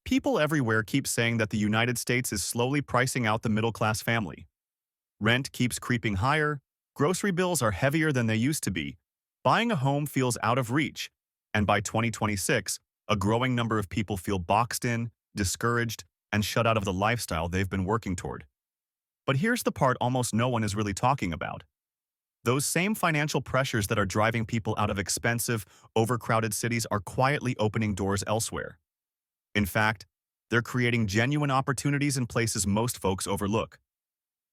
People everywhere keep saying that the United States is slowly pricing out the middle-class family. Rent keeps creeping higher, grocery bills are heavier than they used to be, buying a home feels out of reach, and by 2026, a growing number of people feel boxed in, discouraged, and shut out of the lifestyle they've been working toward. But here's the part almost no one is really talking about. Those same financial pressures that are driving people out of expensive, overcrowded cities are quietly opening doors elsewhere. In fact, they're creating genuine opportunities in places most folks overlook.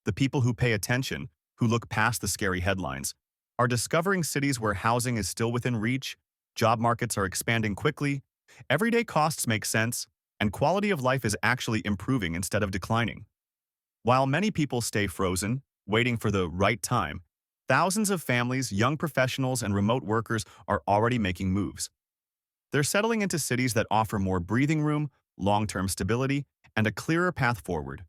The people who pay attention, who look past the scary headlines, are discovering cities where housing is still within reach, job markets are expanding quickly, everyday costs make sense, and quality of life is actually improving instead of declining. While many people stay frozen, waiting for the right time, thousands of families, young professionals, and remote workers are already making moves. They're settling into cities that offer more breathing room, long-term stability, and a clearer path forward.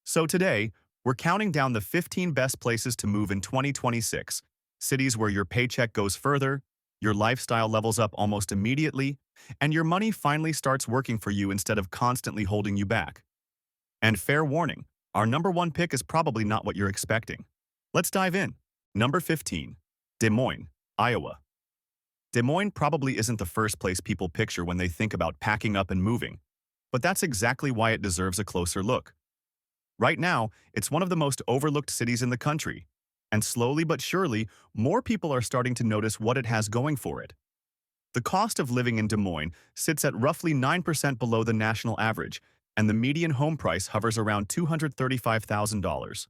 So today, we're counting down the 15 best places to move in 2026, cities where your paycheck goes further, your lifestyle levels up almost immediately, and your money finally starts working for you instead of constantly holding you back. And fair warning, our number one pick is probably not what you're expecting. Let's dive in. Number 15. Des Moines, Iowa. Des Moines probably isn't the first place people picture when they think about packing up and moving, but that's exactly why it deserves a closer look. Right now, it's one of the most overlooked cities in the country, and slowly but surely, more people are starting to notice what it has going for it. The cost of living in Des Moines sits at roughly 9% below the national average, and the median home price hovers around $235,000.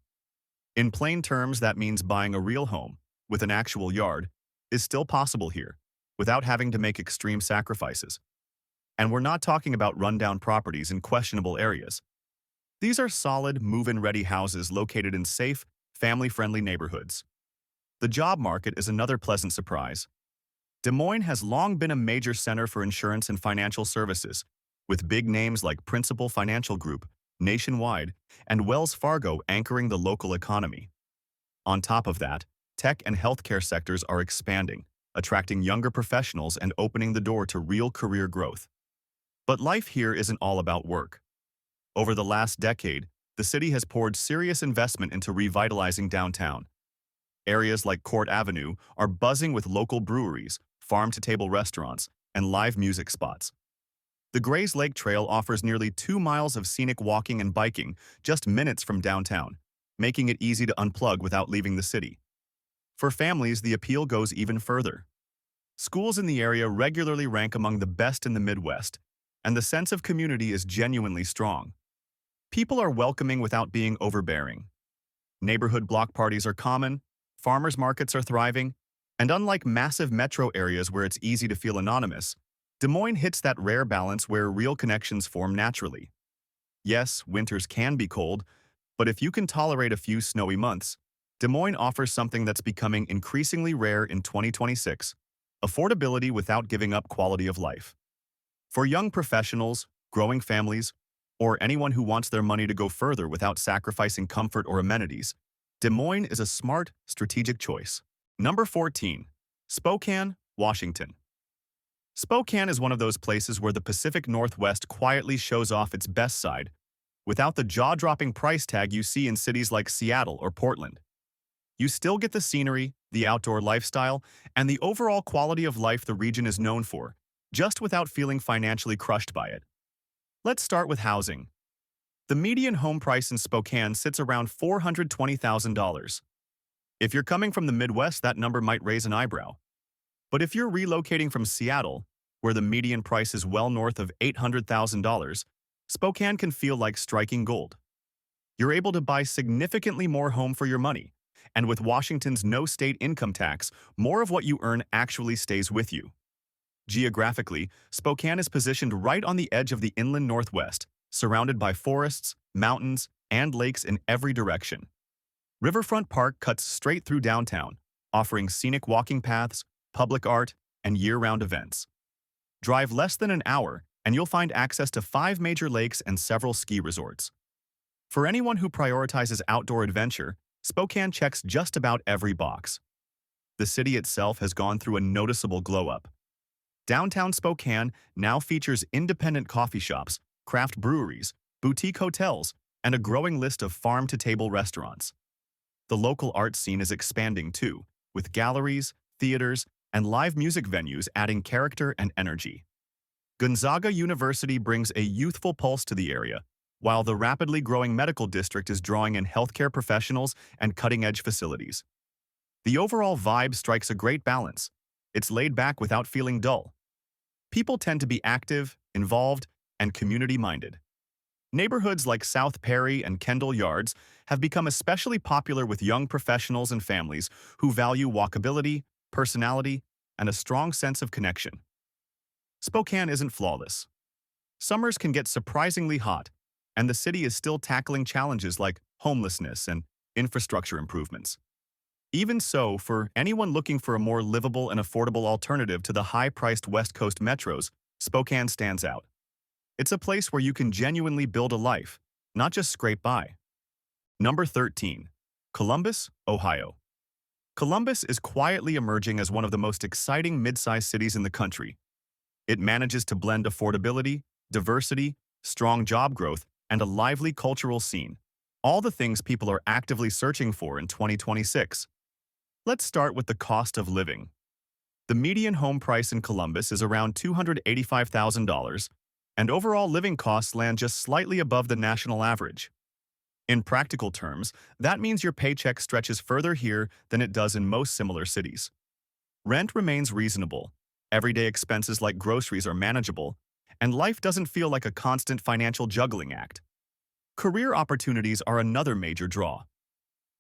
In plain terms, that means buying a real home, with an actual yard, is still possible here, without having to make extreme sacrifices. And we're not talking about rundown properties in questionable areas. These are solid, move-in-ready houses located in safe, family-friendly neighborhoods. The job market is another pleasant surprise. Des Moines has long been a major center for insurance and financial services, with big names like Principal Financial Group, Nationwide, and Wells Fargo anchoring the local economy. On top of that, tech and healthcare sectors are expanding, attracting younger professionals and opening the door to real career growth. But life here isn't all about work. Over the last decade, the city has poured serious investment into revitalizing downtown. Areas like Court Avenue are buzzing with local breweries, farm-to-table restaurants, and live music spots. The Grays Lake Trail offers nearly 2 miles of scenic walking and biking just minutes from downtown, making it easy to unplug without leaving the city. For families, the appeal goes even further. Schools in the area regularly rank among the best in the Midwest, and the sense of community is genuinely strong. People are welcoming without being overbearing. Neighborhood block parties are common, farmers markets are thriving, and unlike massive metro areas where it's easy to feel anonymous, Des Moines hits that rare balance where real connections form naturally. Yes, winters can be cold, but if you can tolerate a few snowy months, Des Moines offers something that's becoming increasingly rare in 2026: affordability without giving up quality of life. For young professionals, growing families, or anyone who wants their money to go further without sacrificing comfort or amenities, Des Moines is a smart, strategic choice. Number 14. Spokane, Washington. Spokane is one of those places where the Pacific Northwest quietly shows off its best side, without the jaw-dropping price tag you see in cities like Seattle or Portland. You still get the scenery, the outdoor lifestyle, and the overall quality of life the region is known for, just without feeling financially crushed by it. Let's start with housing. The median home price in Spokane sits around $420,000. If you're coming from the Midwest, that number might raise an eyebrow. But if you're relocating from Seattle, where the median price is well north of $800,000, Spokane can feel like striking gold. You're able to buy significantly more home for your money, and with Washington's no state income tax, more of what you earn actually stays with you. Geographically, Spokane is positioned right on the edge of the inland Northwest, surrounded by forests, mountains, and lakes in every direction. Riverfront Park cuts straight through downtown, offering scenic walking paths, public art, and year-round events. Drive less than an hour, and you'll find access to 5 major lakes and several ski resorts. For anyone who prioritizes outdoor adventure, Spokane checks just about every box. The city itself has gone through a noticeable glow-up. Downtown Spokane now features independent coffee shops, craft breweries, boutique hotels, and a growing list of farm-to-table restaurants. The local art scene is expanding too, with galleries, theaters, and live music venues adding character and energy. Gonzaga University brings a youthful pulse to the area, while the rapidly growing medical district is drawing in healthcare professionals and cutting-edge facilities. The overall vibe strikes a great balance. It's laid back without feeling dull. People tend to be active, involved, and community-minded. Neighborhoods like South Perry and Kendall Yards have become especially popular with young professionals and families who value walkability, personality, and a strong sense of connection. Spokane isn't flawless. Summers can get surprisingly hot, and the city is still tackling challenges like homelessness and infrastructure improvements. Even so, for anyone looking for a more livable and affordable alternative to the high-priced West Coast metros, Spokane stands out. It's a place where you can genuinely build a life, not just scrape by. Number 13. Columbus, Ohio. Columbus is quietly emerging as one of the most exciting mid-sized cities in the country. It manages to blend affordability, diversity, strong job growth, and a lively cultural scene, all the things people are actively searching for in 2026. Let's start with the cost of living. The median home price in Columbus is around $285,000, and overall living costs land just slightly above the national average. In practical terms, that means your paycheck stretches further here than it does in most similar cities. Rent remains reasonable, everyday expenses like groceries are manageable, and life doesn't feel like a constant financial juggling act. Career opportunities are another major draw.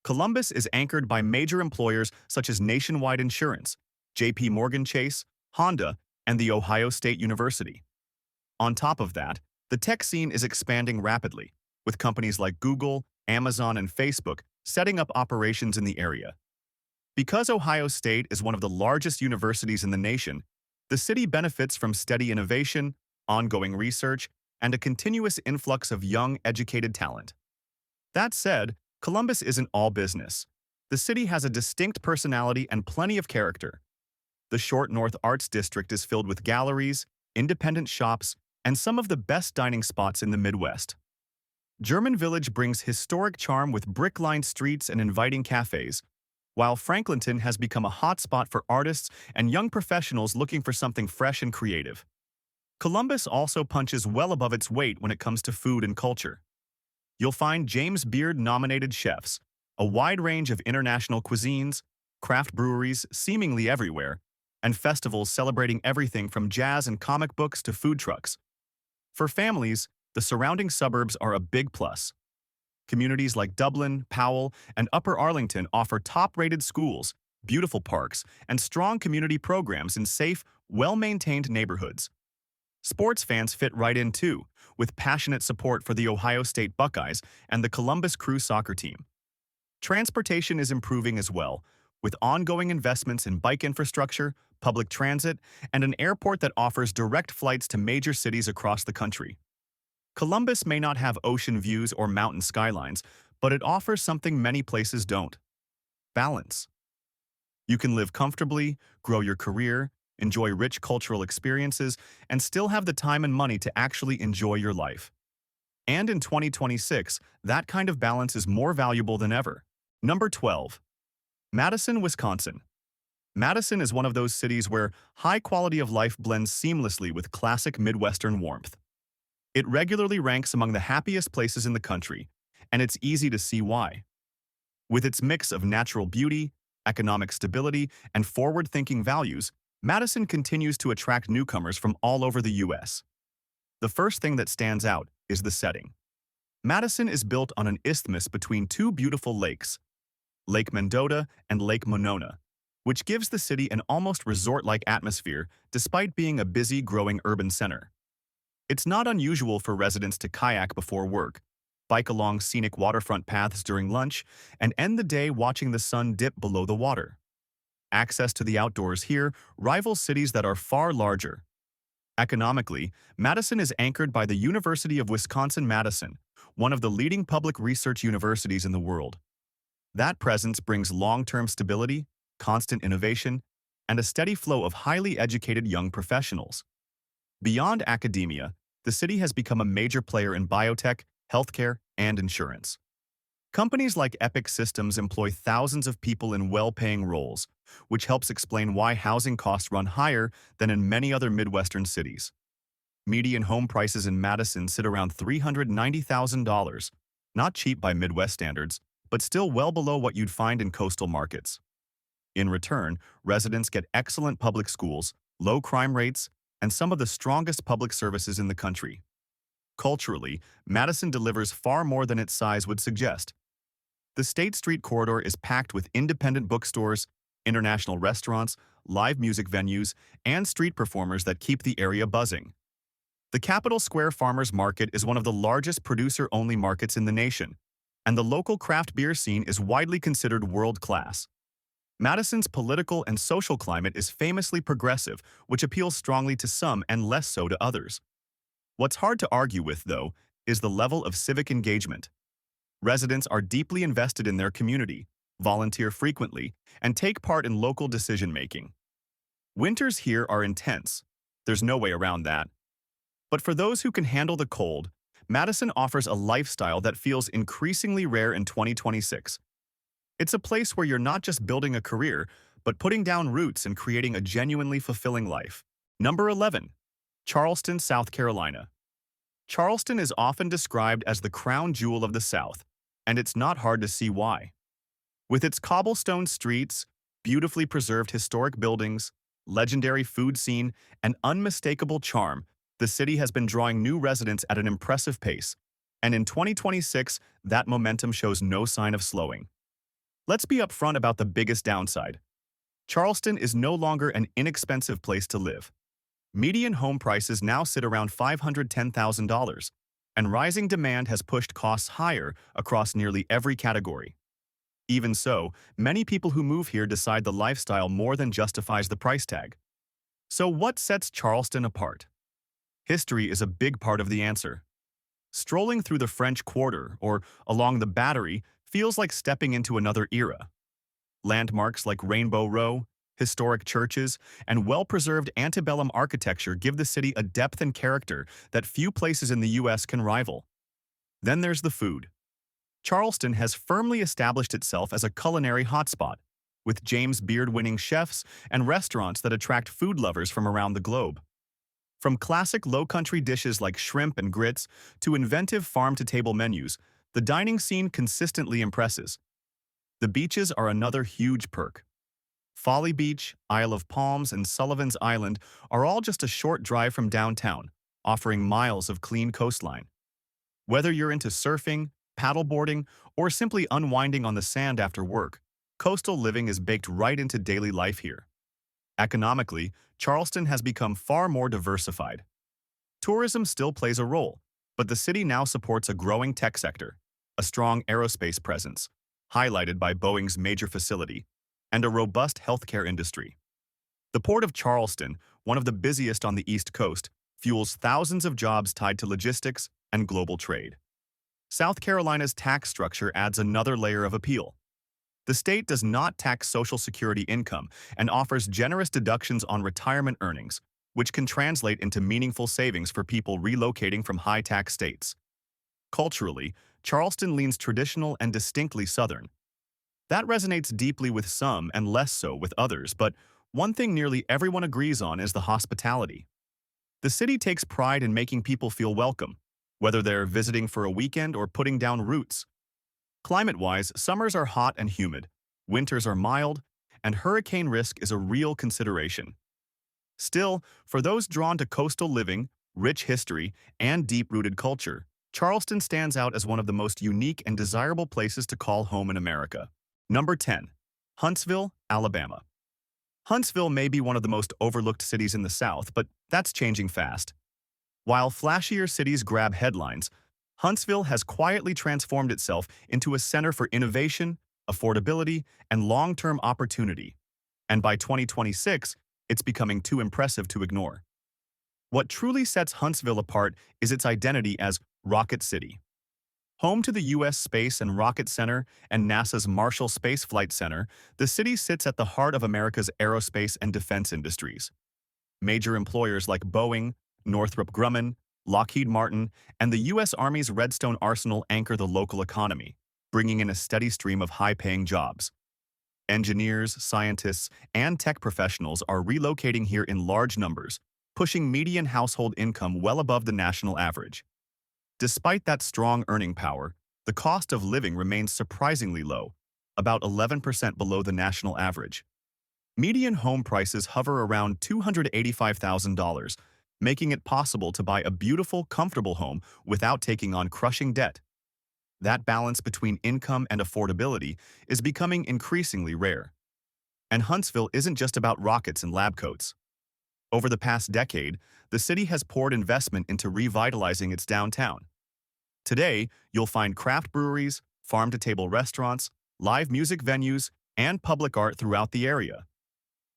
Columbus is anchored by major employers such as Nationwide Insurance, J.P. Morgan Chase, Honda, and The Ohio State University. On top of that, the tech scene is expanding rapidly, with companies like Google, Amazon, and Facebook setting up operations in the area. Because Ohio State is one of the largest universities in the nation, the city benefits from steady innovation, ongoing research, and a continuous influx of young, educated talent. That said, Columbus isn't all business. The city has a distinct personality and plenty of character. The Short North Arts District is filled with galleries, independent shops, and some of the best dining spots in the Midwest. German Village brings historic charm with brick-lined streets and inviting cafes, while Franklinton has become a hotspot for artists and young professionals looking for something fresh and creative. Columbus also punches well above its weight when it comes to food and culture. You'll find James Beard-nominated chefs, a wide range of international cuisines, craft breweries seemingly everywhere, and festivals celebrating everything from jazz and comic books to food trucks. For families, the surrounding suburbs are a big plus. Communities like Dublin, Powell, and Upper Arlington offer top-rated schools, beautiful parks, and strong community programs in safe, well-maintained neighborhoods. Sports fans fit right in too, with passionate support for the Ohio State Buckeyes and the Columbus Crew soccer team. Transportation is improving as well, with ongoing investments in bike infrastructure, public transit, and an airport that offers direct flights to major cities across the country. Columbus may not have ocean views or mountain skylines, but it offers something many places don't: balance. You can live comfortably, grow your career, enjoy rich cultural experiences, and still have the time and money to actually enjoy your life. And in 2026, that kind of balance is more valuable than ever. Number 12. Madison, Wisconsin. Madison is one of those cities where high quality of life blends seamlessly with classic Midwestern warmth. It regularly ranks among the happiest places in the country, and it's easy to see why. With its mix of natural beauty, economic stability, and forward-thinking values, Madison continues to attract newcomers from all over the U.S. The first thing that stands out is the setting. Madison is built on an isthmus between two beautiful lakes, Lake Mendota and Lake Monona, which gives the city an almost resort-like atmosphere despite being a busy, growing urban center. It's not unusual for residents to kayak before work, bike along scenic waterfront paths during lunch, and end the day watching the sun dip below the water. Access to the outdoors here rivals cities that are far larger. Economically, Madison is anchored by the University of Wisconsin-Madison, one of the leading public research universities in the world. That presence brings long-term stability, constant innovation, and a steady flow of highly educated young professionals. Beyond academia, the city has become a major player in biotech, healthcare, and insurance. Companies like Epic Systems employ thousands of people in well-paying roles, which helps explain why housing costs run higher than in many other Midwestern cities. Median home prices in Madison sit around $390,000, not cheap by Midwest standards, but still well below what you'd find in coastal markets. In return, residents get excellent public schools, low crime rates, and some of the strongest public services in the country. Culturally, Madison delivers far more than its size would suggest. The State Street corridor is packed with independent bookstores, international restaurants, live music venues, and street performers that keep the area buzzing. The Capitol Square Farmers Market is one of the largest producer-only markets in the nation, and the local craft beer scene is widely considered world-class. Madison's political and social climate is famously progressive, which appeals strongly to some and less so to others. What's hard to argue with, though, is the level of civic engagement. Residents are deeply invested in their community, volunteer frequently, and take part in local decision-making. Winters here are intense. There's no way around that. But for those who can handle the cold, Madison offers a lifestyle that feels increasingly rare in 2026. It's a place where you're not just building a career, but putting down roots and creating a genuinely fulfilling life. Number 11. Charleston, South Carolina. Charleston is often described as the crown jewel of the South, and it's not hard to see why. With its cobblestone streets, beautifully preserved historic buildings, legendary food scene, and unmistakable charm, the city has been drawing new residents at an impressive pace, and in 2026, that momentum shows no sign of slowing. Let's be upfront about the biggest downside. Charleston is no longer an inexpensive place to live. Median home prices now sit around $510,000, and rising demand has pushed costs higher across nearly every category. Even so, many people who move here decide the lifestyle more than justifies the price tag. So what sets Charleston apart? History is a big part of the answer. Strolling through the French Quarter or along the Battery feels like stepping into another era. Landmarks like Rainbow Row, historic churches, and well-preserved antebellum architecture give the city a depth and character that few places in the U.S. can rival. Then there's the food. Charleston has firmly established itself as a culinary hotspot, with James Beard-winning chefs and restaurants that attract food lovers from around the globe. From classic low-country dishes like shrimp and grits to inventive farm-to-table menus, the dining scene consistently impresses. The beaches are another huge perk. Folly Beach, Isle of Palms, and Sullivan's Island are all just a short drive from downtown, offering miles of clean coastline. Whether you're into surfing, paddleboarding, or simply unwinding on the sand after work, coastal living is baked right into daily life here. Economically, Charleston has become far more diversified. Tourism still plays a role, but the city now supports a growing tech sector, a strong aerospace presence, highlighted by Boeing's major facility, and a robust healthcare industry. The Port of Charleston, one of the busiest on the East Coast, fuels thousands of jobs tied to logistics and global trade. South Carolina's tax structure adds another layer of appeal. The state does not tax Social Security income and offers generous deductions on retirement earnings, which can translate into meaningful savings for people relocating from high-tax states. Culturally, Charleston leans traditional and distinctly Southern. That resonates deeply with some and less so with others, but one thing nearly everyone agrees on is the hospitality. The city takes pride in making people feel welcome, whether they're visiting for a weekend or putting down roots. Climate-wise, summers are hot and humid, winters are mild, and hurricane risk is a real consideration. Still, for those drawn to coastal living, rich history, and deep-rooted culture, Charleston stands out as one of the most unique and desirable places to call home in America. Number 10. Huntsville, Alabama. Huntsville may be one of the most overlooked cities in the South, but that's changing fast. While flashier cities grab headlines, Huntsville has quietly transformed itself into a center for innovation, affordability, and long-term opportunity. And by 2026, it's becoming too impressive to ignore. What truly sets Huntsville apart is its identity as Rocket City. Home to the U.S. Space and Rocket Center and NASA's Marshall Space Flight Center, the city sits at the heart of America's aerospace and defense industries. Major employers like Boeing, Northrop Grumman, Lockheed Martin, and the U.S. Army's Redstone Arsenal anchor the local economy, bringing in a steady stream of high-paying jobs. Engineers, scientists, and tech professionals are relocating here in large numbers, pushing median household income well above the national average. Despite that strong earning power, the cost of living remains surprisingly low, about 11% below the national average. Median home prices hover around $285,000, making it possible to buy a beautiful, comfortable home without taking on crushing debt. That balance between income and affordability is becoming increasingly rare. And Huntsville isn't just about rockets and lab coats. Over the past decade, the city has poured investment into revitalizing its downtown. Today, you'll find craft breweries, farm-to-table restaurants, live music venues, and public art throughout the area.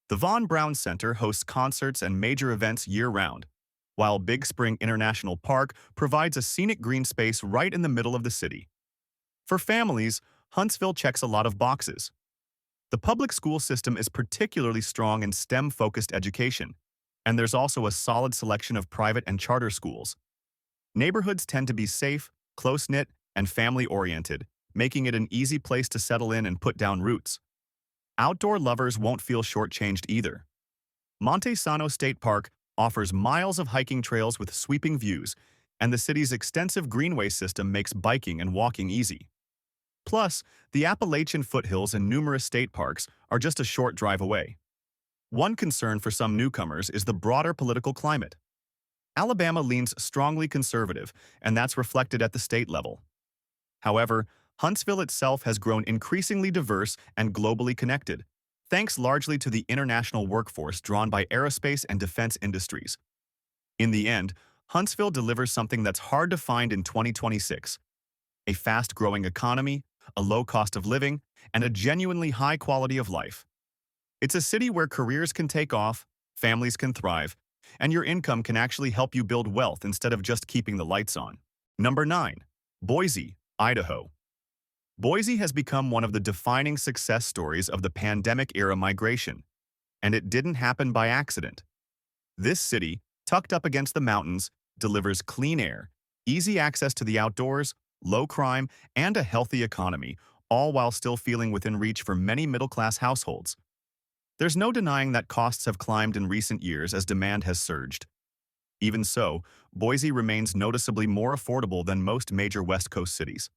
The Von Braun Center hosts concerts and major events year-round, while Big Spring International Park provides a scenic green space right in the middle of the city. For families, Huntsville checks a lot of boxes. The public school system is particularly strong in STEM-focused education, and there's also a solid selection of private and charter schools. Neighborhoods tend to be safe, close-knit, and family-oriented, making it an easy place to settle in and put down roots. Outdoor lovers won't feel shortchanged either. Monte Sano State Park offers miles of hiking trails with sweeping views, and the city's extensive greenway system makes biking and walking easy. Plus, the Appalachian foothills and numerous state parks are just a short drive away. One concern for some newcomers is the broader political climate. Alabama leans strongly conservative, and that's reflected at the state level. However, Huntsville itself has grown increasingly diverse and globally connected, thanks largely to the international workforce drawn by aerospace and defense industries. In the end, Huntsville delivers something that's hard to find in 2026: a fast-growing economy, a low cost of living, and a genuinely high quality of life. It's a city where careers can take off, families can thrive, and your income can actually help you build wealth instead of just keeping the lights on. Number 9. Boise, Idaho. Boise has become one of the defining success stories of the pandemic-era migration, and it didn't happen by accident. This city, tucked up against the mountains, delivers clean air, easy access to the outdoors, low crime, and a healthy economy, all while still feeling within reach for many middle-class households. There's no denying that costs have climbed in recent years as demand has surged. Even so, Boise remains noticeably more affordable than most major West Coast cities.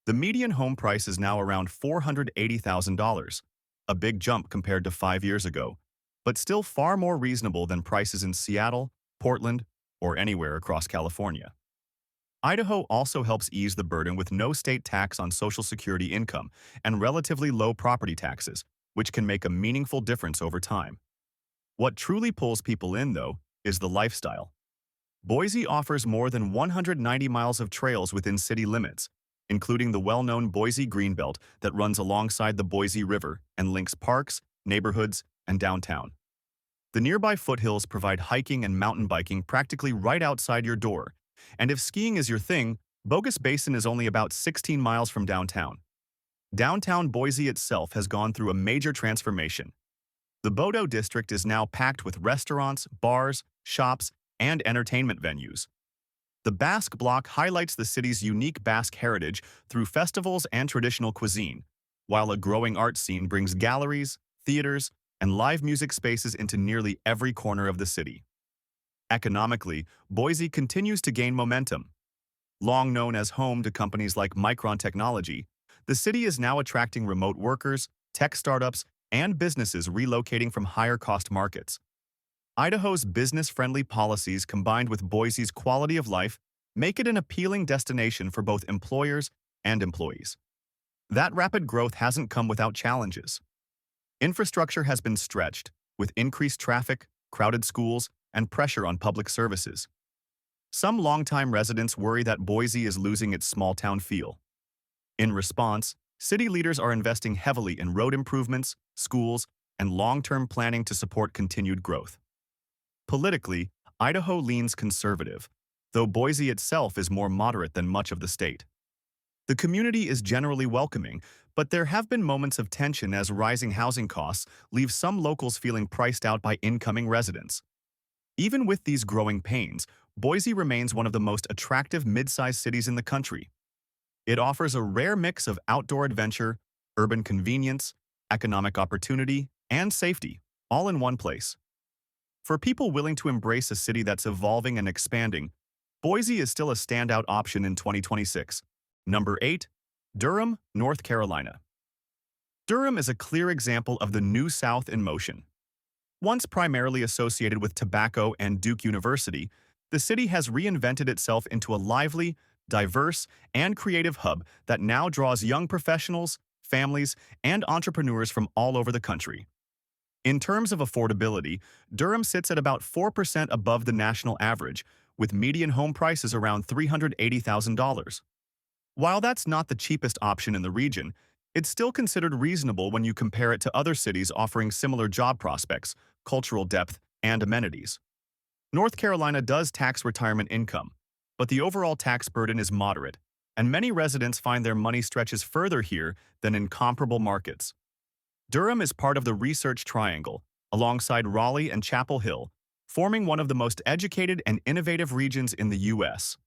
The median home price is now around $480,000, a big jump compared to 5 years ago, but still far more reasonable than prices in Seattle, Portland, or anywhere across California. Idaho also helps ease the burden with no state tax on Social Security income and relatively low property taxes, which can make a meaningful difference over time. What truly pulls people in, though, is the lifestyle. Boise offers more than 190 miles of trails within city limits, including the well-known Boise Greenbelt that runs alongside the Boise River and links parks, neighborhoods, and downtown. The nearby foothills provide hiking and mountain biking practically right outside your door, and if skiing is your thing, Bogus Basin is only about 16 miles from downtown. Downtown Boise itself has gone through a major transformation. The Bodo district is now packed with restaurants, bars, shops, and entertainment venues. The Basque Block highlights the city's unique Basque heritage through festivals and traditional cuisine, while a growing art scene brings galleries, theaters, and live music spaces into nearly every corner of the city. Economically, Boise continues to gain momentum. Long known as home to companies like Micron Technology, the city is now attracting remote workers, tech startups, and businesses relocating from higher-cost markets. Idaho's business-friendly policies combined with Boise's quality of life make it an appealing destination for both employers and employees. That rapid growth hasn't come without challenges. Infrastructure has been stretched, with increased traffic, crowded schools, and pressure on public services. Some longtime residents worry that Boise is losing its small-town feel. In response, city leaders are investing heavily in road improvements, schools, and long-term planning to support continued growth. Politically, Idaho leans conservative, though Boise itself is more moderate than much of the state. The community is generally welcoming, but there have been moments of tension as rising housing costs leave some locals feeling priced out by incoming residents. Even with these growing pains, Boise remains one of the most attractive mid-sized cities in the country. It offers a rare mix of outdoor adventure, urban convenience, economic opportunity, and safety, all in one place. For people willing to embrace a city that's evolving and expanding, Boise is still a standout option in 2026. Number 8. Durham, North Carolina. Durham is a clear example of the New South in motion. Once primarily associated with tobacco and Duke University, the city has reinvented itself into a lively, diverse, and creative hub that now draws young professionals, families, and entrepreneurs from all over the country. In terms of affordability, Durham sits at about 4% above the national average, with median home prices around $380,000. While that's not the cheapest option in the region, it's still considered reasonable when you compare it to other cities offering similar job prospects, cultural depth, and amenities. North Carolina does tax retirement income, but the overall tax burden is moderate, and many residents find their money stretches further here than in comparable markets. Durham is part of the Research Triangle, alongside Raleigh and Chapel Hill, forming one of the most educated and innovative regions in the U.S.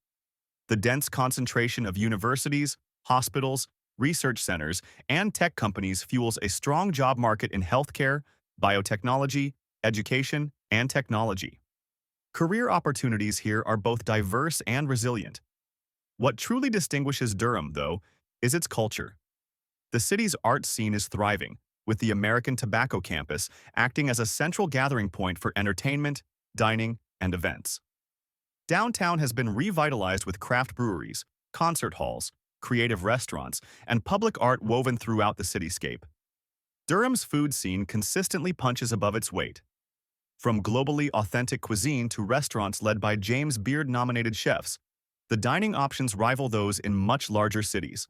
The dense concentration of universities, hospitals, research centers, and tech companies fuels a strong job market in healthcare, biotechnology, education, and technology. Career opportunities here are both diverse and resilient. What truly distinguishes Durham, though, is its culture. The city's art scene is thriving, with the American Tobacco Campus acting as a central gathering point for entertainment, dining, and events. Downtown has been revitalized with craft breweries, concert halls, creative restaurants, and public art woven throughout the cityscape. Durham's food scene consistently punches above its weight. From globally authentic cuisine to restaurants led by James Beard-nominated chefs, the dining options rival those in much larger cities.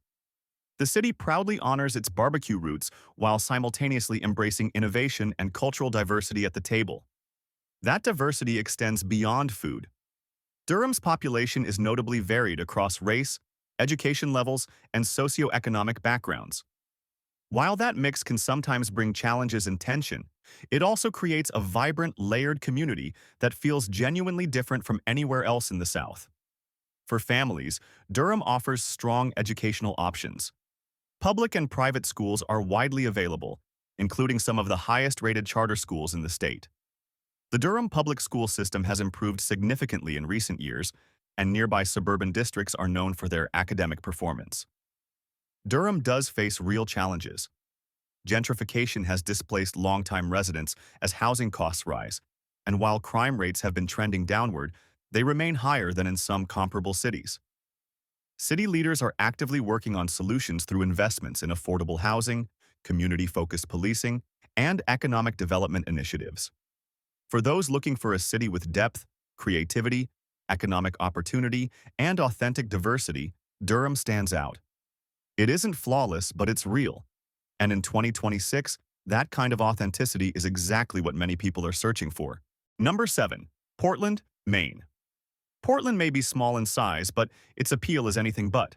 The city proudly honors its barbecue roots while simultaneously embracing innovation and cultural diversity at the table. That diversity extends beyond food. Durham's population is notably varied across race, education levels, and socioeconomic backgrounds. While that mix can sometimes bring challenges and tension, it also creates a vibrant, layered community that feels genuinely different from anywhere else in the South. For families, Durham offers strong educational options. Public and private schools are widely available, including some of the highest-rated charter schools in the state. The Durham public school system has improved significantly in recent years, and nearby suburban districts are known for their academic performance. Durham does face real challenges. Gentrification has displaced longtime residents as housing costs rise, and while crime rates have been trending downward, they remain higher than in some comparable cities. City leaders are actively working on solutions through investments in affordable housing, community-focused policing, and economic development initiatives. For those looking for a city with depth, creativity, economic opportunity, and authentic diversity, Durham stands out. It isn't flawless, but it's real. And in 2026, that kind of authenticity is exactly what many people are searching for. Number 7. Portland, Maine. Portland may be small in size, but its appeal is anything but.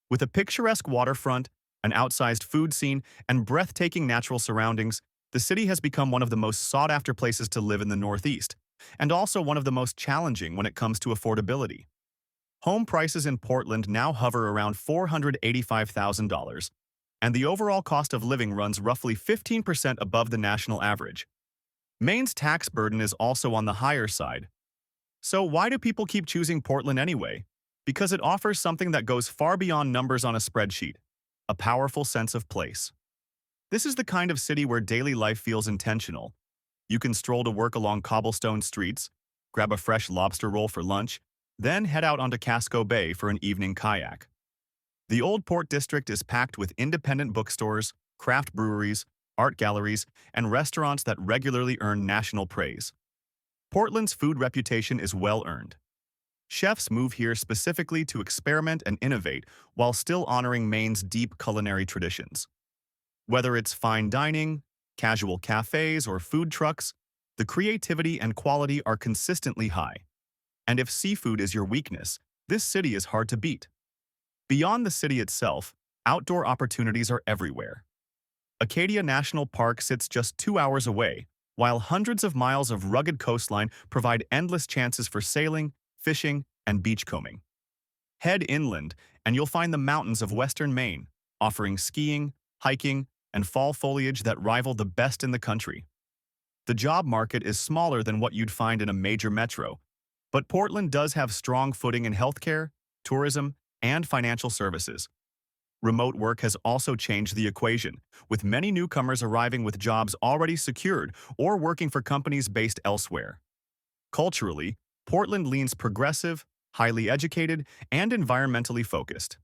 With a picturesque waterfront, an outsized food scene, and breathtaking natural surroundings, the city has become one of the most sought-after places to live in the Northeast, and also one of the most challenging when it comes to affordability. Home prices in Portland now hover around $485,000, and the overall cost of living runs roughly 15% above the national average. Maine's tax burden is also on the higher side. So why do people keep choosing Portland anyway? Because it offers something that goes far beyond numbers on a spreadsheet, a powerful sense of place. This is the kind of city where daily life feels intentional. You can stroll to work along cobblestone streets, grab a fresh lobster roll for lunch, then head out onto Casco Bay for an evening kayak. The Old Port District is packed with independent bookstores, craft breweries, art galleries, and restaurants that regularly earn national praise. Portland's food reputation is well-earned. Chefs move here specifically to experiment and innovate while still honoring Maine's deep culinary traditions. Whether it's fine dining, casual cafes, or food trucks, the creativity and quality are consistently high. And if seafood is your weakness, this city is hard to beat. Beyond the city itself, outdoor opportunities are everywhere. Acadia National Park sits just 2 hours away, while hundreds of miles of rugged coastline provide endless chances for sailing, fishing, and beachcombing. Head inland, and you'll find the mountains of western Maine, offering skiing, hiking, and fall foliage that rival the best in the country. The job market is smaller than what you'd find in a major metro, but Portland does have strong footing in healthcare, tourism, and financial services. Remote work has also changed the equation, with many newcomers arriving with jobs already secured or working for companies based elsewhere. Culturally, Portland leans progressive, highly educated, and environmentally focused.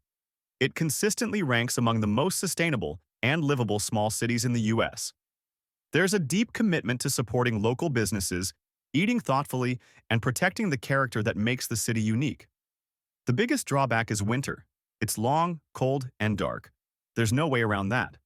It consistently ranks among the most sustainable and livable small cities in the U.S. There's a deep commitment to supporting local businesses, eating thoughtfully, and protecting the character that makes the city unique. The biggest drawback is winter. It's long, cold, and dark. There's no way around that.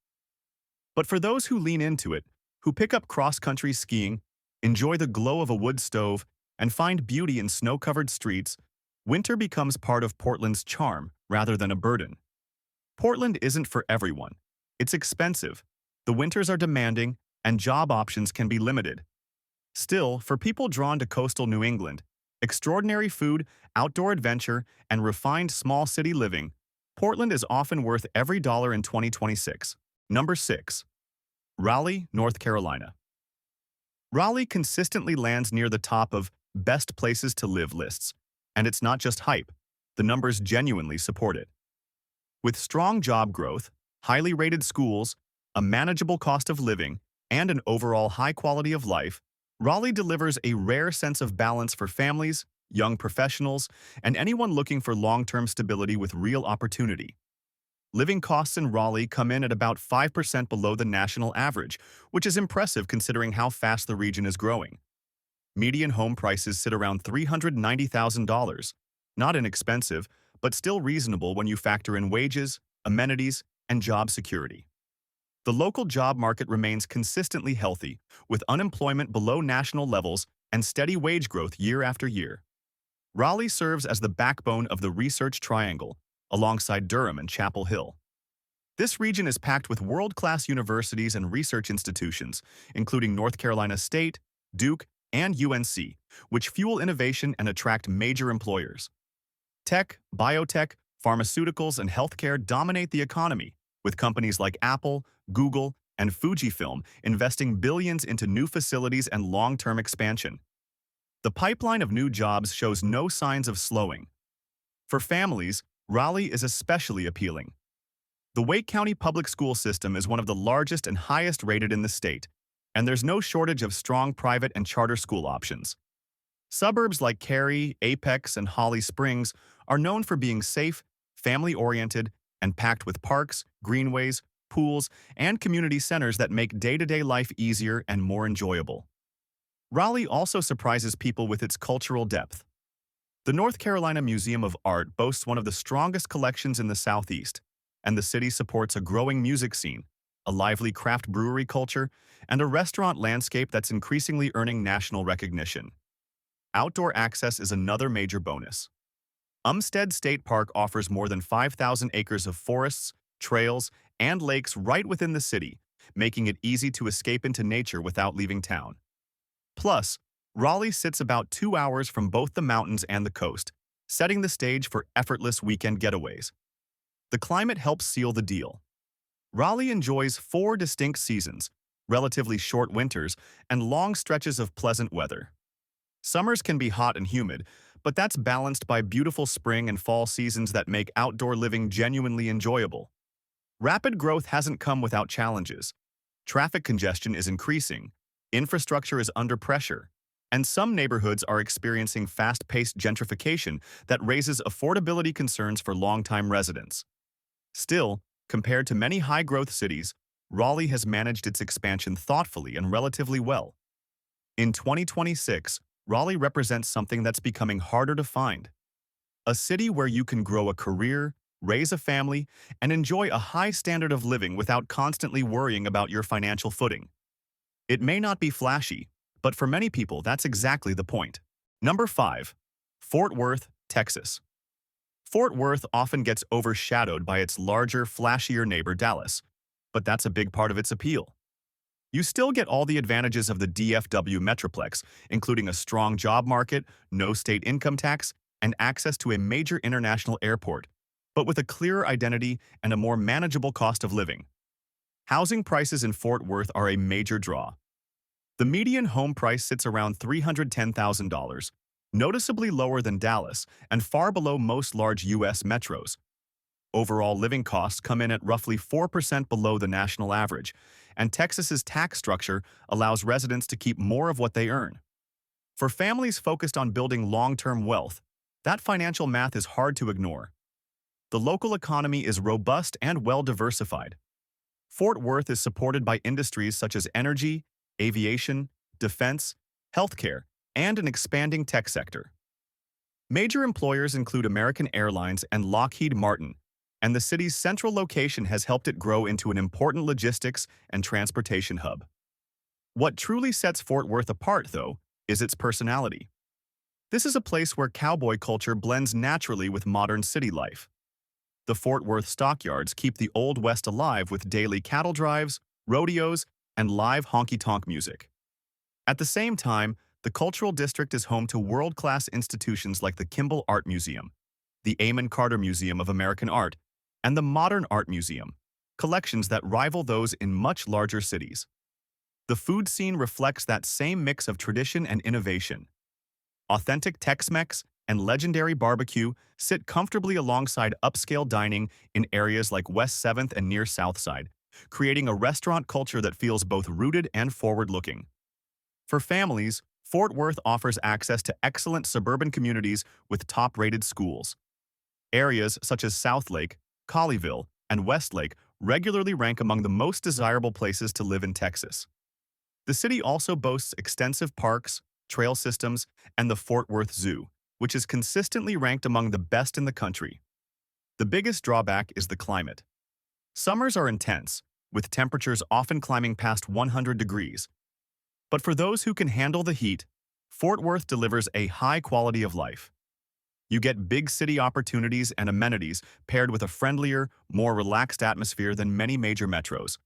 But for those who lean into it, who pick up cross-country skiing, enjoy the glow of a wood stove, and find beauty in snow-covered streets, winter becomes part of Portland's charm rather than a burden. Portland isn't for everyone. It's expensive, the winters are demanding, and job options can be limited. Still, for people drawn to coastal New England, extraordinary food, outdoor adventure, and refined small city living, Portland is often worth every dollar in 2026. Number 6. Raleigh, North Carolina. Raleigh consistently lands near the top of best places to live lists, and it's not just hype. The numbers genuinely support it. With strong job growth, highly rated schools, a manageable cost of living, and an overall high quality of life, Raleigh delivers a rare sense of balance for families, young professionals, and anyone looking for long-term stability with real opportunity. Living costs in Raleigh come in at about 5% below the national average, which is impressive considering how fast the region is growing. Median home prices sit around $390,000, not inexpensive, but still reasonable when you factor in wages, amenities, and job security. The local job market remains consistently healthy, with unemployment below national levels and steady wage growth year after year. Raleigh serves as the backbone of the Research Triangle, alongside Durham and Chapel Hill. This region is packed with world-class universities and research institutions, including North Carolina State, Duke, and UNC, which fuel innovation and attract major employers. Tech, biotech, pharmaceuticals, and healthcare dominate the economy, with companies like Apple, Google, and Fujifilm investing billions into new facilities and long-term expansion. The pipeline of new jobs shows no signs of slowing. For families, Raleigh is especially appealing. The Wake County public school system is one of the largest and highest rated in the state, and there's no shortage of strong private and charter school options. Suburbs like Cary, Apex, and Holly Springs are known for being safe, family-oriented, and packed with parks, greenways, pools, and community centers that make day-to-day life easier and more enjoyable. Raleigh also surprises people with its cultural depth. The North Carolina Museum of Art boasts one of the strongest collections in the Southeast, and the city supports a growing music scene, a lively craft brewery culture, and a restaurant landscape that's increasingly earning national recognition. Outdoor access is another major bonus. Umstead State Park offers more than 5,000 acres of forests, trails, and lakes right within the city, making it easy to escape into nature without leaving town. Plus, Raleigh sits about 2 hours from both the mountains and the coast, setting the stage for effortless weekend getaways. The climate helps seal the deal. Raleigh enjoys 4 distinct seasons, relatively short winters, and long stretches of pleasant weather. Summers can be hot and humid, but that's balanced by beautiful spring and fall seasons that make outdoor living genuinely enjoyable. Rapid growth hasn't come without challenges. Traffic congestion is increasing, infrastructure is under pressure, and some neighborhoods are experiencing fast-paced gentrification that raises affordability concerns for longtime residents. Still, compared to many high-growth cities, Raleigh has managed its expansion thoughtfully and relatively well. In 2026, Raleigh represents something that's becoming harder to find. A city where you can grow a career, raise a family, and enjoy a high standard of living without constantly worrying about your financial footing. It may not be flashy, but for many people that's exactly the point. Number 5. Fort Worth, Texas. Fort Worth often gets overshadowed by its larger, flashier neighbor Dallas, but that's a big part of its appeal. You still get all the advantages of the DFW Metroplex, including a strong job market, no state income tax, and access to a major international airport, but with a clearer identity and a more manageable cost of living. Housing prices in Fort Worth are a major draw. The median home price sits around $310,000, noticeably lower than Dallas and far below most large U.S. metros. Overall living costs come in at roughly 4% below the national average, and Texas's tax structure allows residents to keep more of what they earn. For families focused on building long-term wealth, that financial math is hard to ignore. The local economy is robust and well-diversified. Fort Worth is supported by industries such as energy, aviation, defense, healthcare, and an expanding tech sector. Major employers include American Airlines and Lockheed Martin, and the city's central location has helped it grow into an important logistics and transportation hub. What truly sets Fort Worth apart, though, is its personality. This is a place where cowboy culture blends naturally with modern city life. The Fort Worth stockyards keep the Old West alive with daily cattle drives, rodeos, and live honky-tonk music. At the same time, the cultural district is home to world-class institutions like the Kimball Art Museum, the Amon Carter Museum of American Art, and the Modern Art Museum, collections that rival those in much larger cities. The food scene reflects that same mix of tradition and innovation. Authentic Tex-Mex and legendary barbecue sit comfortably alongside upscale dining in areas like West 7th and near South Side, creating a restaurant culture that feels both rooted and forward-looking. For families, Fort Worth offers access to excellent suburban communities with top-rated schools. Areas such as South Lake, Colleyville, and Westlake regularly rank among the most desirable places to live in Texas. The city also boasts extensive parks, trail systems, and the Fort Worth Zoo, which is consistently ranked among the best in the country. The biggest drawback is the climate. Summers are intense, with temperatures often climbing past 100 degrees. But for those who can handle the heat, Fort Worth delivers a high quality of life. You get big city opportunities and amenities paired with a friendlier, more relaxed atmosphere than many major metros.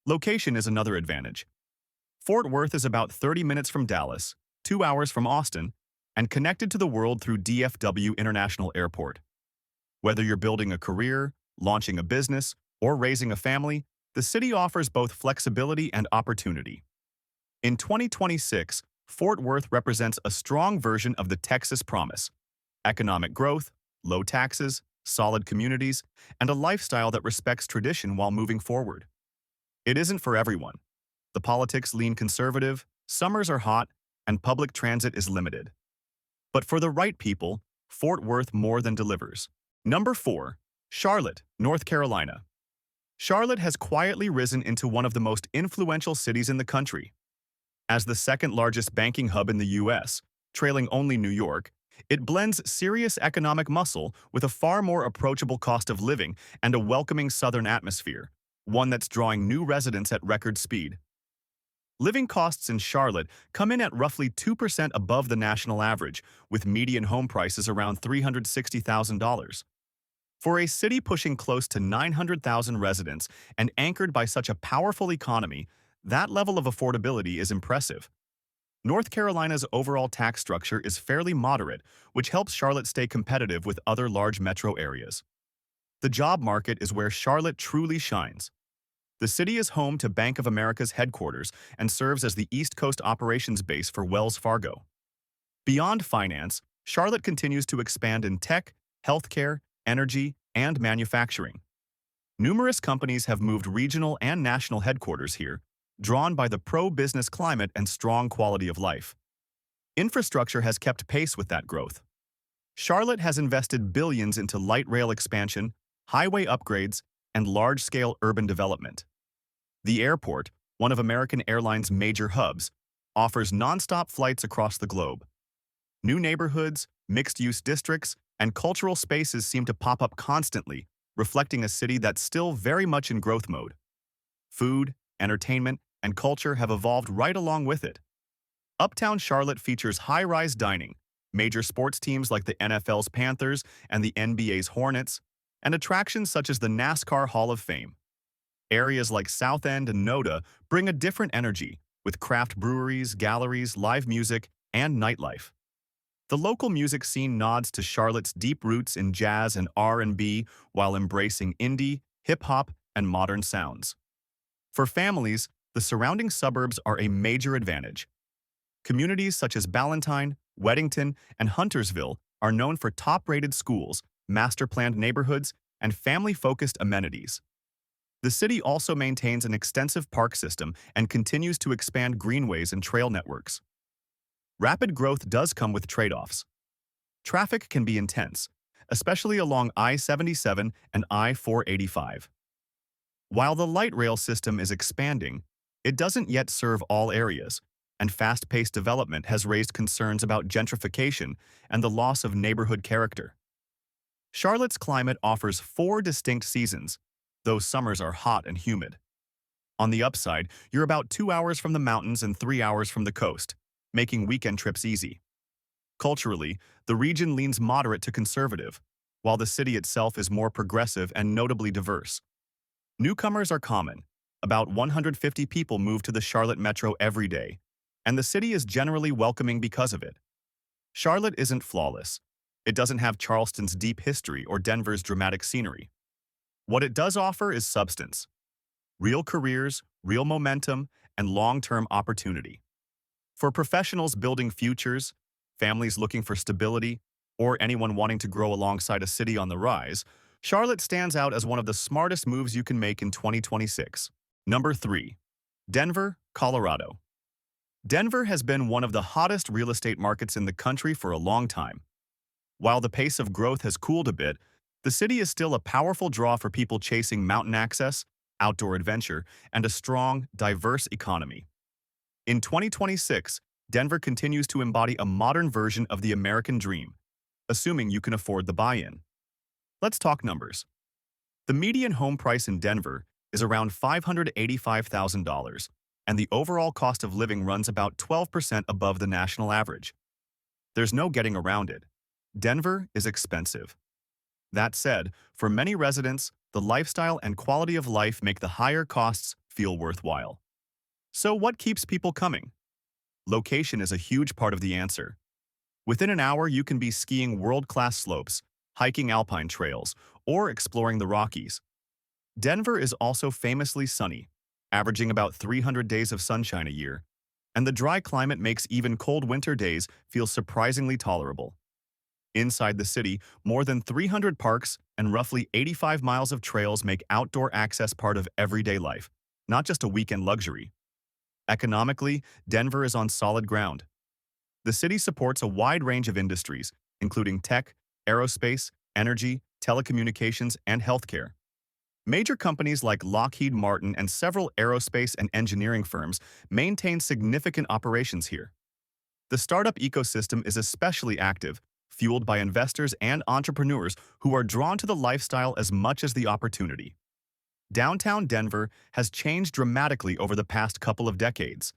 Location is another advantage. Fort Worth is about 30 minutes from Dallas, 2 hours from Austin, and connected to the world through DFW International Airport. Whether you're building a career, launching a business, or raising a family, the city offers both flexibility and opportunity. In 2026, Fort Worth represents a strong version of the Texas promise: economic growth, low taxes, solid communities, and a lifestyle that respects tradition while moving forward. It isn't for everyone. The politics lean conservative, summers are hot, and public transit is limited. But for the right people, Fort Worth more than delivers. Number 4. Charlotte, North Carolina. Charlotte has quietly risen into one of the most influential cities in the country. As the second-largest banking hub in the U.S., trailing only New York, it blends serious economic muscle with a far more approachable cost of living and a welcoming southern atmosphere, one that's drawing new residents at record speed. Living costs in Charlotte come in at roughly 2% above the national average, with median home prices around $360,000. For a city pushing close to 900,000 residents and anchored by such a powerful economy, that level of affordability is impressive. North Carolina's overall tax structure is fairly moderate, which helps Charlotte stay competitive with other large metro areas. The job market is where Charlotte truly shines. The city is home to Bank of America's headquarters and serves as the East Coast operations base for Wells Fargo. Beyond finance, Charlotte continues to expand in tech, healthcare, energy, and manufacturing. Numerous companies have moved regional and national headquarters here, drawn by the pro-business climate and strong quality of life. Infrastructure has kept pace with that growth. Charlotte has invested billions into light rail expansion, highway upgrades, and large-scale urban development. The airport, one of American Airlines' major hubs, offers nonstop flights across the globe. New neighborhoods, mixed-use districts, and cultural spaces seem to pop up constantly, reflecting a city that's still very much in growth mode. Food, entertainment, and culture have evolved right along with it. Uptown Charlotte features high-rise dining, major sports teams like the NFL's Panthers and the NBA's Hornets, and attractions such as the NASCAR Hall of Fame. Areas like South End and Noda bring a different energy, with craft breweries, galleries, live music, and nightlife. The local music scene nods to Charlotte's deep roots in jazz and R&B while embracing indie, hip-hop, and modern sounds. For families, the surrounding suburbs are a major advantage. Communities such as Ballantyne, Weddington, and Huntersville are known for top-rated schools, master-planned neighborhoods, and family-focused amenities. The city also maintains an extensive park system and continues to expand greenways and trail networks. Rapid growth does come with trade-offs. Traffic can be intense, especially along I-77 and I-485. While the light rail system is expanding, it doesn't yet serve all areas, and fast-paced development has raised concerns about gentrification and the loss of neighborhood character. Charlotte's climate offers 4 distinct seasons, though summers are hot and humid. On the upside, you're about 2 hours from the mountains and 3 hours from the coast, making weekend trips easy. Culturally, the region leans moderate to conservative, while the city itself is more progressive and notably diverse. Newcomers are common. About 150 people move to the Charlotte metro every day, and the city is generally welcoming because of it. Charlotte isn't flawless. It doesn't have Charleston's deep history or Denver's dramatic scenery. What it does offer is substance, real careers, real momentum, and long-term opportunity. For professionals building futures, families looking for stability, or anyone wanting to grow alongside a city on the rise, Charlotte stands out as one of the smartest moves you can make in 2026. Number 3. Denver, Colorado. Denver has been one of the hottest real estate markets in the country for a long time. While the pace of growth has cooled a bit, the city is still a powerful draw for people chasing mountain access, outdoor adventure, and a strong, diverse economy. In 2026, Denver continues to embody a modern version of the American dream, assuming you can afford the buy-in. Let's talk numbers. The median home price in Denver is around $585,000, and the overall cost of living runs about 12% above the national average. There's no getting around it. Denver is expensive. That said, for many residents, the lifestyle and quality of life make the higher costs feel worthwhile. So what keeps people coming? Location is a huge part of the answer. Within an hour, you can be skiing world-class slopes, hiking alpine trails, or exploring the Rockies. Denver is also famously sunny, averaging about 300 days of sunshine a year, and the dry climate makes even cold winter days feel surprisingly tolerable. Inside the city, more than 300 parks and roughly 85 miles of trails make outdoor access part of everyday life, not just a weekend luxury. Economically, Denver is on solid ground. The city supports a wide range of industries, including tech, aerospace, energy, telecommunications, and healthcare. Major companies like Lockheed Martin and several aerospace and engineering firms maintain significant operations here. The startup ecosystem is especially active, fueled by investors and entrepreneurs who are drawn to the lifestyle as much as the opportunity. Downtown Denver has changed dramatically over the past couple of decades.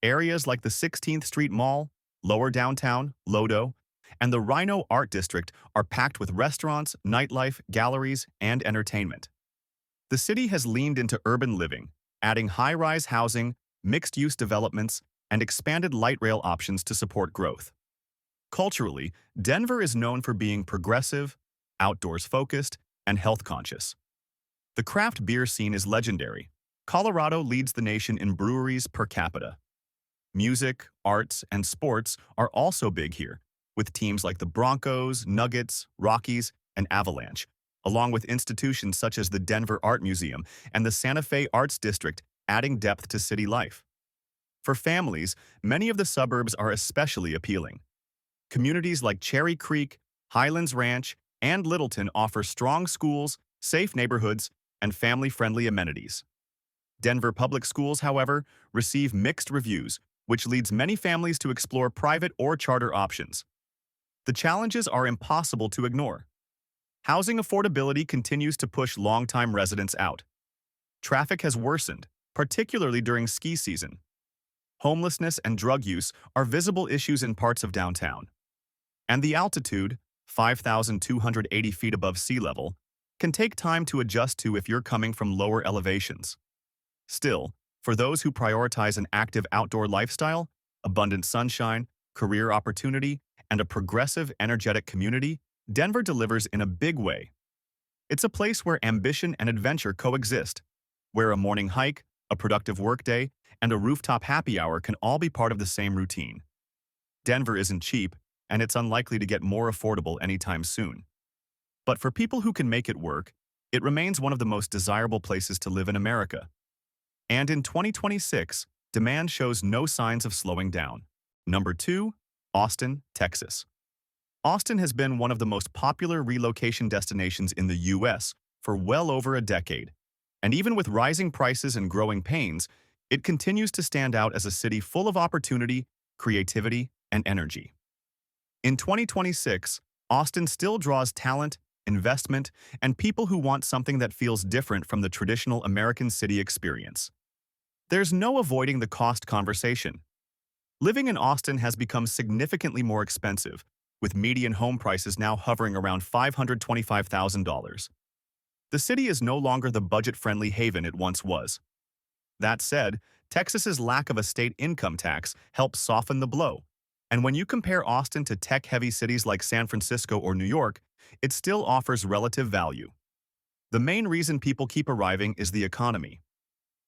Areas like the 16th Street Mall, Lower Downtown, Lodo, and the Rhino Art District are packed with restaurants, nightlife, galleries, and entertainment. The city has leaned into urban living, adding high-rise housing, mixed-use developments, and expanded light rail options to support growth. Culturally, Denver is known for being progressive, outdoors-focused, and health-conscious. The craft beer scene is legendary. Colorado leads the nation in breweries per capita. Music, arts, and sports are also big here, with teams like the Broncos, Nuggets, Rockies, and Avalanche, along with institutions such as the Denver Art Museum and the Santa Fe Arts District adding depth to city life. For families, many of the suburbs are especially appealing. Communities like Cherry Creek, Highlands Ranch, and Littleton offer strong schools, safe neighborhoods, and family-friendly amenities. Denver public schools, however, receive mixed reviews, which leads many families to explore private or charter options. The challenges are impossible to ignore. Housing affordability continues to push longtime residents out. Traffic has worsened, particularly during ski season. Homelessness and drug use are visible issues in parts of downtown. And the altitude, 5,280 feet above sea level, can take time to adjust to if you're coming from lower elevations. Still, for those who prioritize an active outdoor lifestyle, abundant sunshine, career opportunity, and a progressive, energetic community, Denver delivers in a big way. It's a place where ambition and adventure coexist, where a morning hike, a productive workday, and a rooftop happy hour can all be part of the same routine. Denver isn't cheap, and it's unlikely to get more affordable anytime soon. But for people who can make it work, it remains one of the most desirable places to live in America. And in 2026, demand shows no signs of slowing down. Number 2, Austin, Texas. Austin has been one of the most popular relocation destinations in the U.S. for well over a decade. And even with rising prices and growing pains, it continues to stand out as a city full of opportunity, creativity, and energy. In 2026, Austin still draws talent, investment, and people who want something that feels different from the traditional American city experience. There's no avoiding the cost conversation. Living in Austin has become significantly more expensive, with median home prices now hovering around $525,000. The city is no longer the budget-friendly haven it once was. That said, Texas's lack of a state income tax helps soften the blow. And when you compare Austin to tech-heavy cities like San Francisco or New York, it still offers relative value. The main reason people keep arriving is the economy.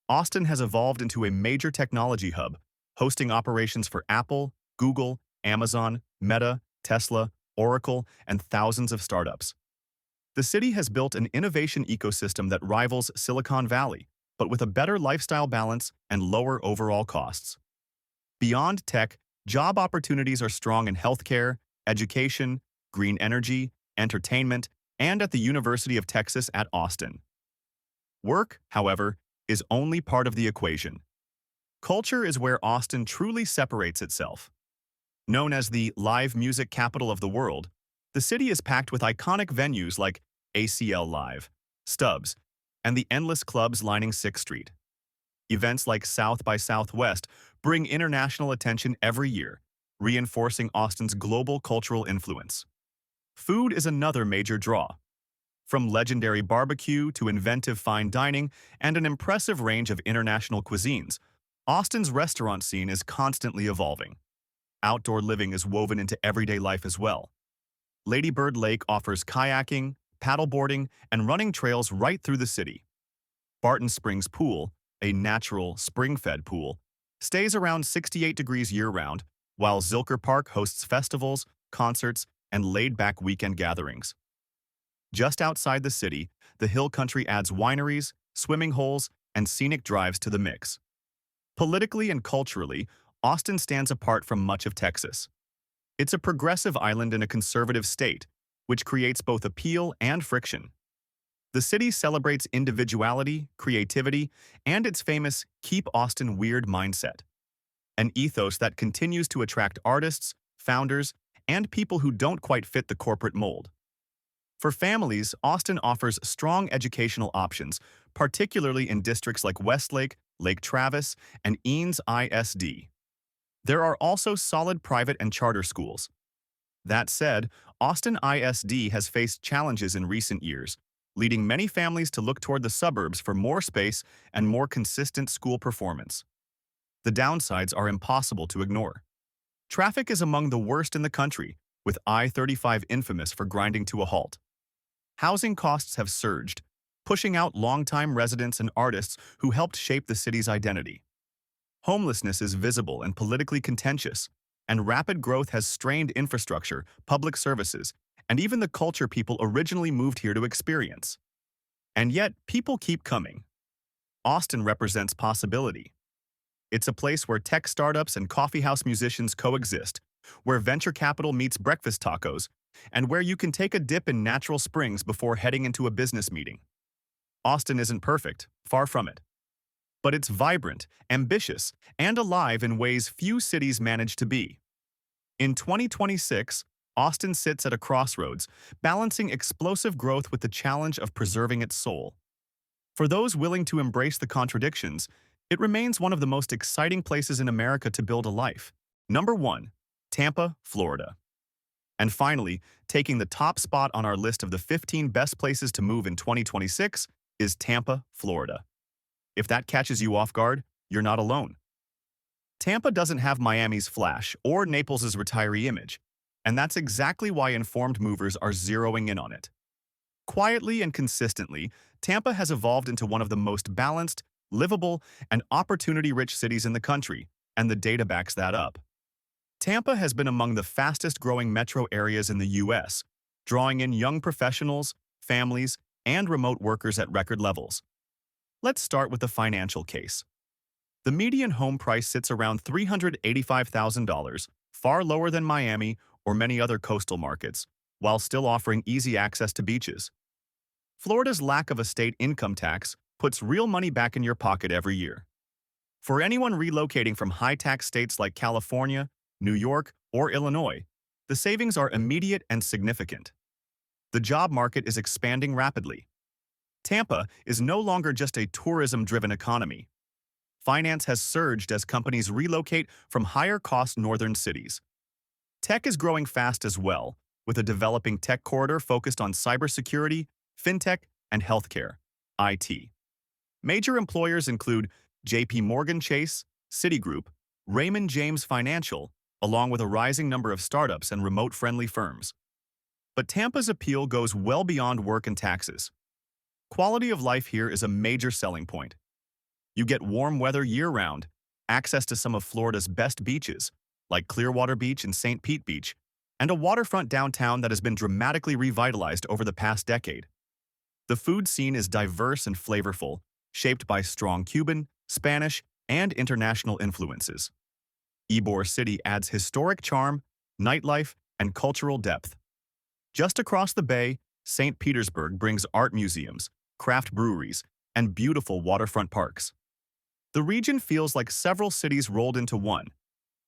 Austin has evolved into a major technology hub, hosting operations for Apple, Google, Amazon, Meta, Tesla, Oracle, and thousands of startups. The city has built an innovation ecosystem that rivals Silicon Valley, but with a better lifestyle balance and lower overall costs. Beyond tech, job opportunities are strong in healthcare, education, green energy, entertainment, and at the University of Texas at Austin. Work, however, is only part of the equation. Culture is where Austin truly separates itself. Known as the live music capital of the world, the city is packed with iconic venues like ACL Live, Stubbs, and the endless clubs lining 6th Street. Events like South by Southwest bring international attention every year, reinforcing Austin's global cultural influence. Food is another major draw. From legendary barbecue to inventive fine dining and an impressive range of international cuisines, Austin's restaurant scene is constantly evolving. Outdoor living is woven into everyday life as well. Lady Bird Lake offers kayaking, paddleboarding, and running trails right through the city. Barton Springs Pool, a natural, spring-fed pool, stays around 68 degrees year-round, while Zilker Park hosts festivals, concerts, and laid-back weekend gatherings. Just outside the city, the Hill Country adds wineries, swimming holes, and scenic drives to the mix. Politically and culturally, Austin stands apart from much of Texas. It's a progressive island in a conservative state, which creates both appeal and friction. The city celebrates individuality, creativity, and its famous "Keep Austin Weird" mindset, an ethos that continues to attract artists, founders, and people who don't quite fit the corporate mold. For families, Austin offers strong educational options, particularly in districts like Westlake, Lake Travis, and Eanes ISD. There are also solid private and charter schools. That said, Austin ISD has faced challenges in recent years, leading many families to look toward the suburbs for more space and more consistent school performance. The downsides are impossible to ignore. Traffic is among the worst in the country, with I-35 infamous for grinding to a halt. Housing costs have surged, pushing out longtime residents and artists who helped shape the city's identity. Homelessness is visible and politically contentious, and rapid growth has strained infrastructure, public services, and even the culture people originally moved here to experience. And yet, people keep coming. Austin represents possibility. It's a place where tech startups and coffeehouse musicians coexist, where venture capital meets breakfast tacos, and where you can take a dip in natural springs before heading into a business meeting. Austin isn't perfect, far from it. But it's vibrant, ambitious, and alive in ways few cities manage to be. In 2026, Austin sits at a crossroads, balancing explosive growth with the challenge of preserving its soul. For those willing to embrace the contradictions, it remains one of the most exciting places in America to build a life. Number 1. Tampa, Florida. And finally, taking the top spot on our list of the 15 best places to move in 2026 is Tampa, Florida. If that catches you off guard, you're not alone. Tampa doesn't have Miami's flash or Naples's retiree image, and that's exactly why informed movers are zeroing in on it. Quietly and consistently, Tampa has evolved into one of the most balanced, livable, and opportunity-rich cities in the country, and the data backs that up. Tampa has been among the fastest-growing metro areas in the U.S., drawing in young professionals, families, and remote workers at record levels. Let's start with the financial case. The median home price sits around $385,000, far lower than Miami or many other coastal markets, while still offering easy access to beaches. Florida's lack of a state income tax puts real money back in your pocket every year. For anyone relocating from high-tax states like California, New York, or Illinois, the savings are immediate and significant. The job market is expanding rapidly. Tampa is no longer just a tourism-driven economy. Finance has surged as companies relocate from higher-cost northern cities. Tech is growing fast as well, with a developing tech corridor focused on cybersecurity, fintech, and healthcare, IT. Major employers include J.P. Morgan Chase, Citigroup, Raymond James Financial, along with a rising number of startups and remote-friendly firms. But Tampa's appeal goes well beyond work and taxes. Quality of life here is a major selling point. You get warm weather year-round, access to some of Florida's best beaches, like Clearwater Beach and St. Pete Beach, and a waterfront downtown that has been dramatically revitalized over the past decade. The food scene is diverse and flavorful, shaped by strong Cuban, Spanish, and international influences. Ybor City adds historic charm, nightlife, and cultural depth. Just across the bay, St. Petersburg brings art museums, craft breweries, and beautiful waterfront parks. The region feels like several cities rolled into one: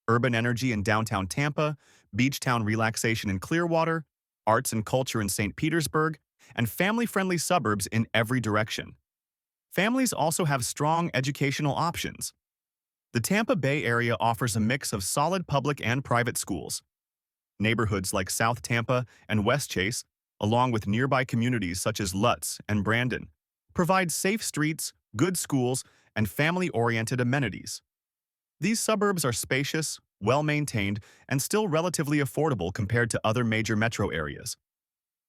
urban energy in downtown Tampa, beach town relaxation in Clearwater, arts and culture in St. Petersburg, and family-friendly suburbs in every direction. Families also have strong educational options. The Tampa Bay area offers a mix of solid public and private schools. Neighborhoods like South Tampa and West Chase, along with nearby communities such as Lutz and Brandon, provide safe streets, good schools, and family-oriented amenities. These suburbs are spacious, well-maintained, and still relatively affordable compared to other major metro areas.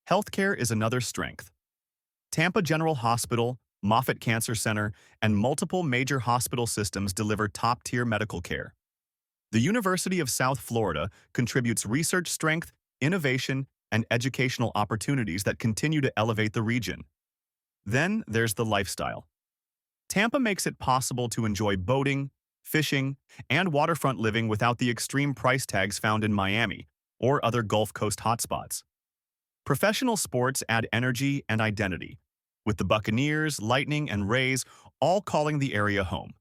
Healthcare is another strength. Tampa General Hospital, Moffitt Cancer Center, and multiple major hospital systems deliver top-tier medical care. The University of South Florida contributes research strength, innovation, and educational opportunities that continue to elevate the region. Then there's the lifestyle. Tampa makes it possible to enjoy boating, fishing, and waterfront living without the extreme price tags found in Miami or other Gulf Coast hotspots. Professional sports add energy and identity, with the Buccaneers, Lightning, and Rays all calling the area home.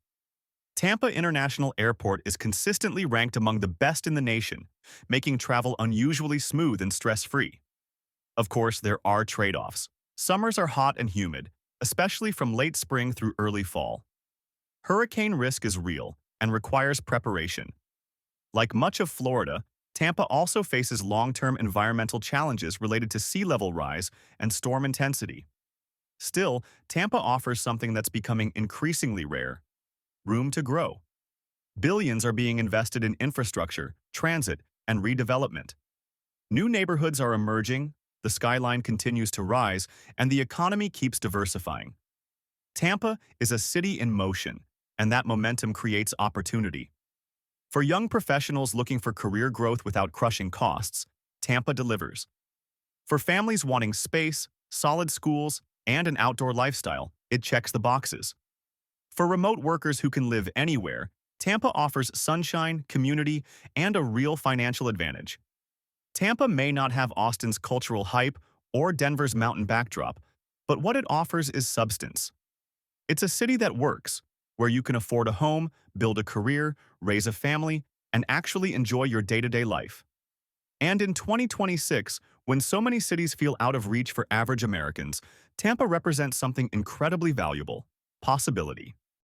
Tampa International Airport is consistently ranked among the best in the nation, making travel unusually smooth and stress-free. Of course, there are trade-offs. Summers are hot and humid, especially from late spring through early fall. Hurricane risk is real and requires preparation. Like much of Florida, Tampa also faces long-term environmental challenges related to sea level rise and storm intensity. Still, Tampa offers something that's becoming increasingly rare: room to grow. Billions are being invested in infrastructure, transit, and redevelopment. New neighborhoods are emerging, the skyline continues to rise, and the economy keeps diversifying. Tampa is a city in motion, and that momentum creates opportunity. For young professionals looking for career growth without crushing costs, Tampa delivers. For families wanting space, solid schools, and an outdoor lifestyle, it checks the boxes. For remote workers who can live anywhere, Tampa offers sunshine, community, and a real financial advantage. Tampa may not have Austin's cultural hype or Denver's mountain backdrop, but what it offers is substance. It's a city that works, where you can afford a home, build a career, raise a family, and actually enjoy your day-to-day life. And in 2026, when so many cities feel out of reach for average Americans, Tampa represents something incredibly valuable: possibility.